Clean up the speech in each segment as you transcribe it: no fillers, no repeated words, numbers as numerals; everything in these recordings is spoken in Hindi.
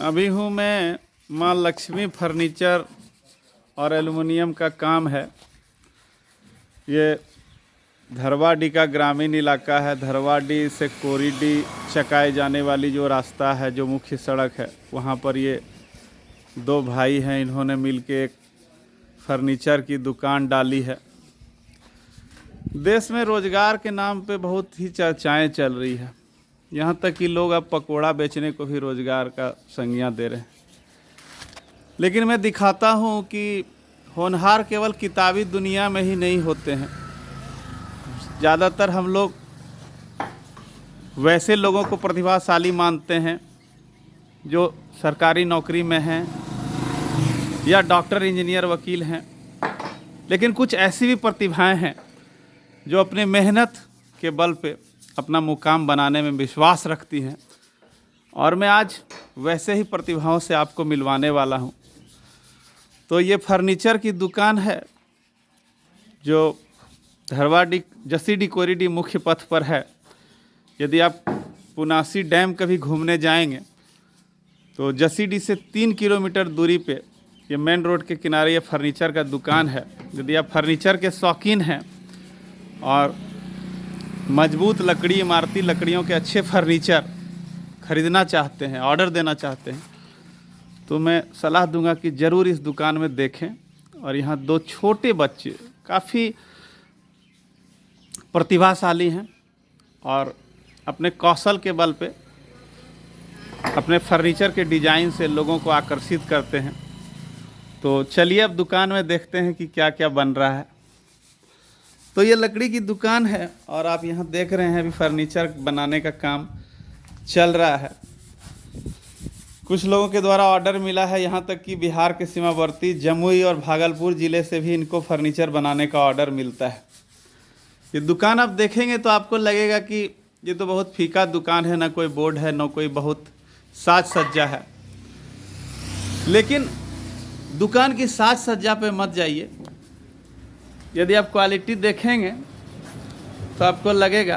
अभी हूँ मैं माँ लक्ष्मी फर्नीचर और एल्युमिनियम का काम है। ये धरवाडी का ग्रामीण इलाका है। धरवाडी से कोरीडी चकाए जाने वाली जो रास्ता है, जो मुख्य सड़क है, वहाँ पर ये दो भाई हैं। इन्होंने मिलके एक फर्नीचर की दुकान डाली है। देश में रोजगार के नाम पे बहुत ही चर्चाएं चल रही है। यहाँ तक कि लोग अब पकोड़ा बेचने को भी रोजगार का संज्ञा दे रहे हैं। लेकिन मैं दिखाता हूँ कि होनहार केवल किताबी दुनिया में ही नहीं होते हैं। ज़्यादातर हम लोग वैसे लोगों को प्रतिभाशाली मानते हैं जो सरकारी नौकरी में हैं या डॉक्टर, इंजीनियर, वकील हैं। लेकिन कुछ ऐसी भी प्रतिभाएं हैं जो अपने मेहनत के बल पे अपना मुकाम बनाने में विश्वास रखती हैं। और मैं आज वैसे ही प्रतिभाओं से आपको मिलवाने वाला हूं। तो ये फर्नीचर की दुकान है जो धरवाडी जसीडी कोरीडी मुख्य पथ पर है। यदि आप पुनासी डैम कभी घूमने जाएंगे तो जसीडी से 3 किलोमीटर दूरी पे ये मेन रोड के किनारे ये फर्नीचर का दुकान है। यदि आप फर्नीचर के शौकीन हैं और मजबूत लकड़ी, इमारती लकड़ियों के अच्छे फर्नीचर खरीदना चाहते हैं, ऑर्डर देना चाहते हैं, तो मैं सलाह दूंगा कि ज़रूर इस दुकान में देखें। और यहाँ दो छोटे बच्चे काफ़ी प्रतिभाशाली हैं और अपने कौशल के बल पे अपने फर्नीचर के डिज़ाइन से लोगों को आकर्षित करते हैं। तो चलिए अब दुकान में देखते हैं कि क्या क्या बन रहा है। तो ये लकड़ी की दुकान है और आप यहाँ देख रहे हैं अभी फर्नीचर बनाने का काम चल रहा है। कुछ लोगों के द्वारा ऑर्डर मिला है। यहाँ तक कि बिहार के सीमावर्ती जमुई और भागलपुर ज़िले से भी इनको फर्नीचर बनाने का ऑर्डर मिलता है। ये दुकान आप देखेंगे तो आपको लगेगा कि ये तो बहुत फीका दुकान है, ना कोई बोर्ड है, ना कोई बहुत साज सज्जा है। लेकिन दुकान की साज सज्जा पे मत जाइए। यदि आप क्वालिटी देखेंगे तो आपको लगेगा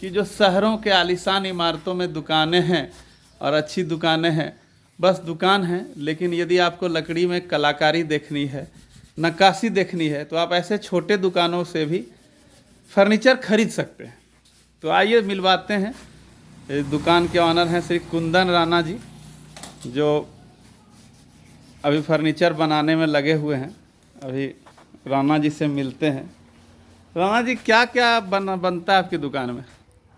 कि जो शहरों के आलीशान इमारतों में दुकानें हैं और अच्छी दुकानें हैं, बस दुकान है। लेकिन यदि आपको लकड़ी में कलाकारी देखनी है, नक्काशी देखनी है, तो आप ऐसे छोटे दुकानों से भी फर्नीचर खरीद सकते हैं। तो आइए मिलवाते हैं। इस दुकान के ऑनर हैं श्री कुंदन राणा जी, जो अभी फर्नीचर बनाने में लगे हुए हैं। अभी राणा जी से मिलते हैं। राणा जी, क्या क्या बनता है आपकी दुकान में?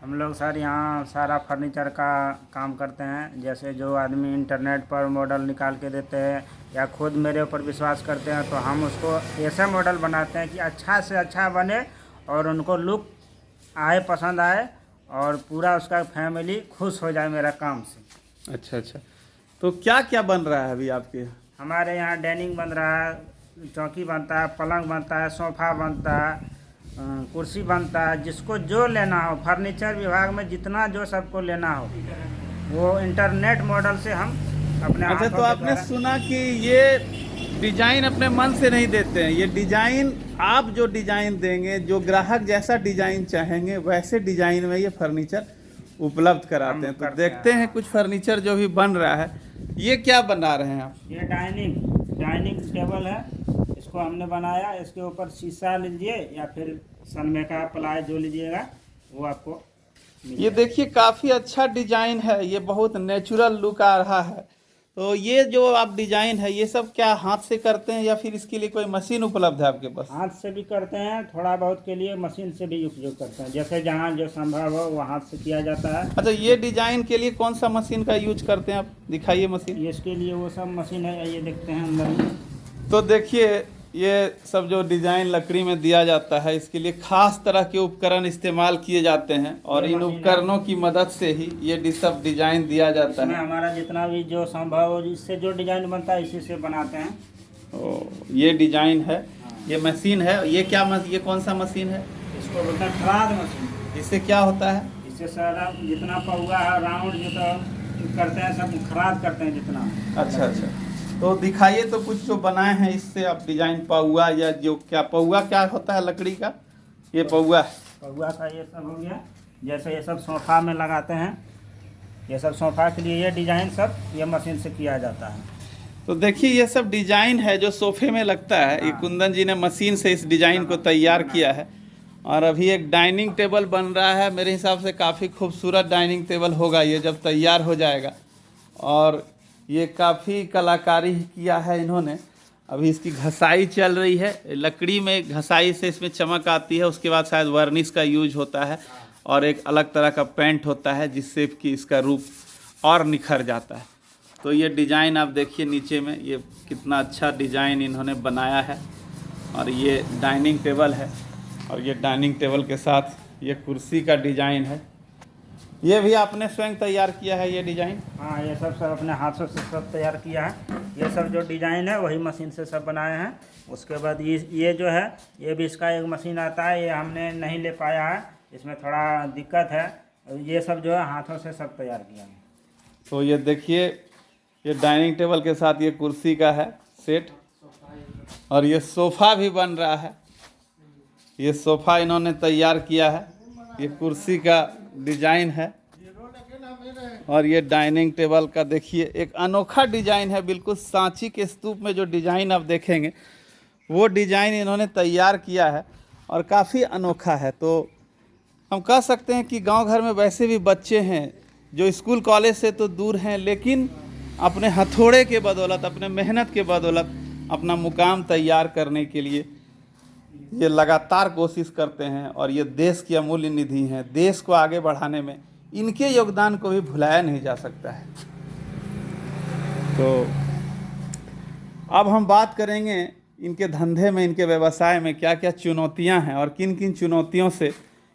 हम लोग सर यहाँ सारा फर्नीचर का काम करते हैं। जैसे जो आदमी इंटरनेट पर मॉडल निकाल के देते हैं या खुद मेरे ऊपर विश्वास करते हैं, तो हम उसको ऐसा मॉडल बनाते हैं कि अच्छा से अच्छा बने और उनको लुक आए, पसंद आए और पूरा उसका फैमिली खुश हो जाए मेरा काम से। अच्छा अच्छा, तो क्या क्या बन रहा है अभी आपके यहाँ? हमारे यहाँ डाइनिंग बन रहा है, चौकी बनता है, पलंग बनता है, सोफ़ा बनता है, कुर्सी बनता है। जिसको जो लेना हो, फर्नीचर विभाग में जितना जो सबको लेना हो, वो इंटरनेट मॉडल से हम अपने अच्छा, तो आपने सुना कि ये डिजाइन अपने मन से नहीं देते हैं। ये डिजाइन आप जो डिजाइन देंगे, जो ग्राहक जैसा डिजाइन चाहेंगे वैसे डिजाइन में ये फर्नीचर उपलब्ध कराते हैं। तो देखते हैं कुछ फर्नीचर जो भी बन रहा है। ये क्या बना रहे हैं आप? ये डाइनिंग टेबल है, इसको हमने बनाया। इसके ऊपर शीशा लीजिए या फिर सनमाइका प्लाई जो लीजिएगा वो आपको ये देखिए काफ़ी अच्छा डिजाइन है। ये बहुत नेचुरल लुक आ रहा है। तो ये जो आप डिजाइन है, ये सब क्या हाथ से करते हैं या फिर इसके लिए कोई मशीन उपलब्ध है आपके पास? हाथ से भी करते हैं, थोड़ा बहुत के लिए मशीन से भी उपयोग करते हैं। जैसे जहाँ जो संभव हो वो हाथ से किया जाता है। अच्छा, ये डिजाइन के लिए कौन सा मशीन का यूज करते हैं आप? दिखाइए मशीन। इसके लिए वो सब मशीन है, ये देखते हैं अंदर में। तो देखिए ये सब जो डिजाइन लकड़ी में दिया जाता है, इसके लिए खास तरह के उपकरण इस्तेमाल किए जाते हैं और इन उपकरणों की मदद से ही ये सब डिजाइन दिया जाता है। हमारा जितना भी जो संभव हो, इससे जो डिजाइन बनता है इसी से बनाते हैं। ये डिजाइन है, ये मशीन है। ये क्या ये कौन सा मशीन है? इसको बोलते हैं खराद मशीन। इससे क्या होता है? इससे सारा जितना पौवा है, राउंड जो तो करते हैं, सब खराद करते हैं जितना। अच्छा अच्छा, तो दिखाइए तो कुछ जो बनाए हैं इससे आप डिजाइन। पौवा या जो क्या, पौवा क्या होता है लकड़ी का? ये पौवा है। पौवा का ये सब हो गया। जैसे ये सब सोफा में लगाते हैं, ये सब सोफ़ा के लिए ये डिज़ाइन सब ये मशीन से किया जाता है। तो देखिए ये सब डिजाइन है जो सोफे में लगता है, ये हाँ। कुंदन जी ने मशीन से इस डिजाइन को तैयार किया है। और अभी एक डाइनिंग टेबल बन रहा है, मेरे हिसाब से काफ़ी खूबसूरत डाइनिंग टेबल होगा ये जब तैयार हो जाएगा। और ये काफ़ी कलाकारी किया है इन्होंने। अभी इसकी घसाई चल रही है, लकड़ी में घसाई से इसमें चमक आती है, उसके बाद शायद वर्निश का यूज होता है और एक अलग तरह का पेंट होता है जिससे कि इसका रूप और निखर जाता है। तो ये डिज़ाइन आप देखिए नीचे में, ये कितना अच्छा डिज़ाइन इन्होंने बनाया है। और ये डाइनिंग टेबल है और ये डाइनिंग टेबल के साथ ये कुर्सी का डिज़ाइन है। ये भी आपने स्वयं तैयार किया है ये डिज़ाइन? हाँ, ये सब अपने हाथों से सब तैयार किया है। ये सब जो डिज़ाइन है वही मशीन से सब बनाए हैं। उसके बाद ये जो है ये भी इसका एक मशीन आता है, ये हमने नहीं ले पाया है, इसमें थोड़ा दिक्कत है। ये सब जो है हाथों से सब तैयार किया है। तो ये देखिए ये डाइनिंग टेबल के साथ ये कुर्सी का है सेट, और ये सोफ़ा भी बन रहा है। ये सोफ़ा इन्होंने तैयार किया है, ये कुर्सी का डिज़ाइन है। और ये डाइनिंग टेबल का देखिए एक अनोखा डिज़ाइन है, बिल्कुल सांची के स्तूप में जो डिज़ाइन आप देखेंगे वो डिज़ाइन इन्होंने तैयार किया है और काफ़ी अनोखा है। तो हम कह सकते हैं कि गांव घर में वैसे भी बच्चे हैं जो स्कूल कॉलेज से तो दूर हैं, लेकिन अपने हथौड़े के बदौलत, अपने मेहनत के बदौलत अपना मुकाम तैयार करने के लिए ये लगातार कोशिश करते हैं। और ये देश की अमूल्य निधि हैं, देश को आगे बढ़ाने में इनके योगदान को भी भुलाया नहीं जा सकता है। तो अब हम बात करेंगे इनके धंधे में, इनके व्यवसाय में क्या क्या चुनौतियां हैं और किन किन चुनौतियों से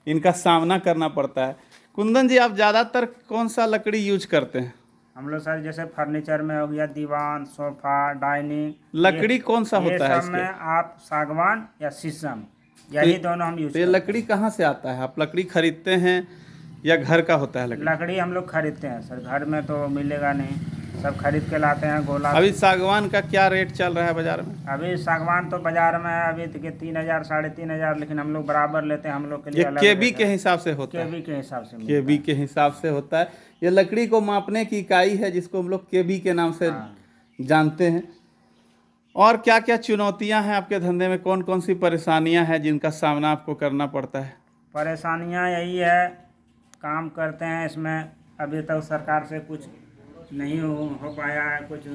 इनका सामना करना पड़ता है। कुंदन जी, आप ज़्यादातर कौन सा लकड़ी यूज करते हैं? हम लोग सर जैसे फर्नीचर में हो गया दीवान, सोफ़ा, डाइनिंग। लकड़ी कौन सा होता है ये सब इसके? में आप सागवान या शीशम, यही दोनों हम यूज तो ये करते लकड़ी कहाँ से आता है? आप लकड़ी खरीदते हैं या घर का होता है हैं। लकड़ी? लकड़ी हम लोग खरीदते हैं सर, घर में तो मिलेगा नहीं, सब खरीद के लाते हैं। गोला अभी सागवान का क्या रेट चल रहा है बाजार में? अभी सागवान तो बाजार में है अभी के 3,000 3,500, लेकिन हम लोग बराबर लेते हैं, हम लोग के लिए ये अलग केबी रेट के है। हिसाब से होता है? केबी के हिसाब से मिलता केबी के हिसाब से होता है। ये लकड़ी को मापने की इकाई है जिसको हम लोग केबी के नाम से है। हाँ। जानते हैं। और क्या क्या चुनौतियां हैं आपके धंधे में, कौन कौन सी परेशानियां हैं जिनका सामना आपको करना पड़ता है? परेशानियां यही है, काम करते हैं इसमें अभी तक सरकार से कुछ नहीं हो पाया है। कुछ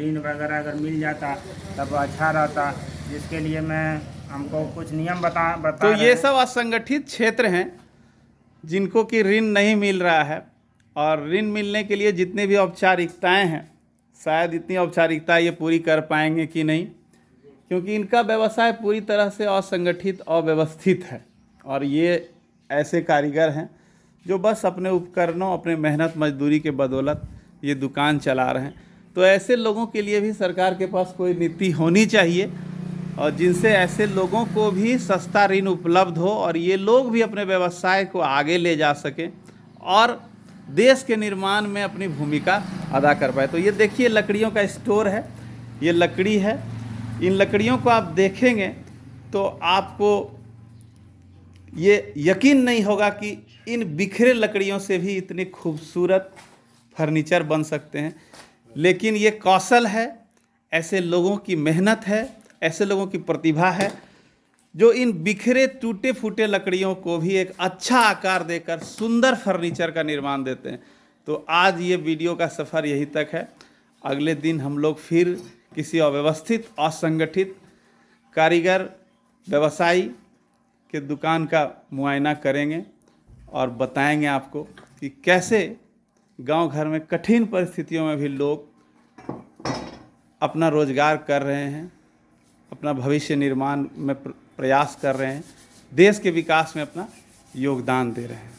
ऋण वगैरह अगर मिल जाता तब अच्छा रहता, जिसके लिए मैं हमको कुछ नियम बता तो रहे ये हैं। सब असंगठित क्षेत्र हैं जिनको कि ऋण नहीं मिल रहा है, और ऋण मिलने के लिए जितनी भी औपचारिकताएं हैं, शायद इतनी औपचारिकता ये पूरी कर पाएंगे कि नहीं, क्योंकि इनका व्यवसाय पूरी तरह से असंगठित, अव्यवस्थित है। और ये ऐसे कारीगर हैं जो बस अपने उपकरणों, अपने मेहनत मजदूरी के बदौलत ये दुकान चला रहे हैं। तो ऐसे लोगों के लिए भी सरकार के पास कोई नीति होनी चाहिए, और जिनसे ऐसे लोगों को भी सस्ता ऋण उपलब्ध हो और ये लोग भी अपने व्यवसाय को आगे ले जा सकें और देश के निर्माण में अपनी भूमिका अदा कर पाए। तो ये देखिए लकड़ियों का स्टोर है, ये लकड़ी है। इन लकड़ियों को आप देखेंगे तो आपको ये यकीन नहीं होगा कि इन बिखरे लकड़ियों से भी इतनी खूबसूरत फर्नीचर बन सकते हैं। लेकिन ये कौशल है, ऐसे लोगों की मेहनत है, ऐसे लोगों की प्रतिभा है जो इन बिखरे टूटे फूटे लकड़ियों को भी एक अच्छा आकार देकर सुंदर फर्नीचर का निर्माण देते हैं। तो आज ये वीडियो का सफ़र यहीं तक है। अगले दिन हम लोग फिर किसी अव्यवस्थित, असंगठित कारीगर, व्यवसायी के दुकान का मुआयना करेंगे और बताएंगे आपको कि कैसे गांव घर में कठिन परिस्थितियों में भी लोग अपना रोजगार कर रहे हैं, अपना भविष्य निर्माण में प्रयास कर रहे हैं, देश के विकास में अपना योगदान दे रहे हैं।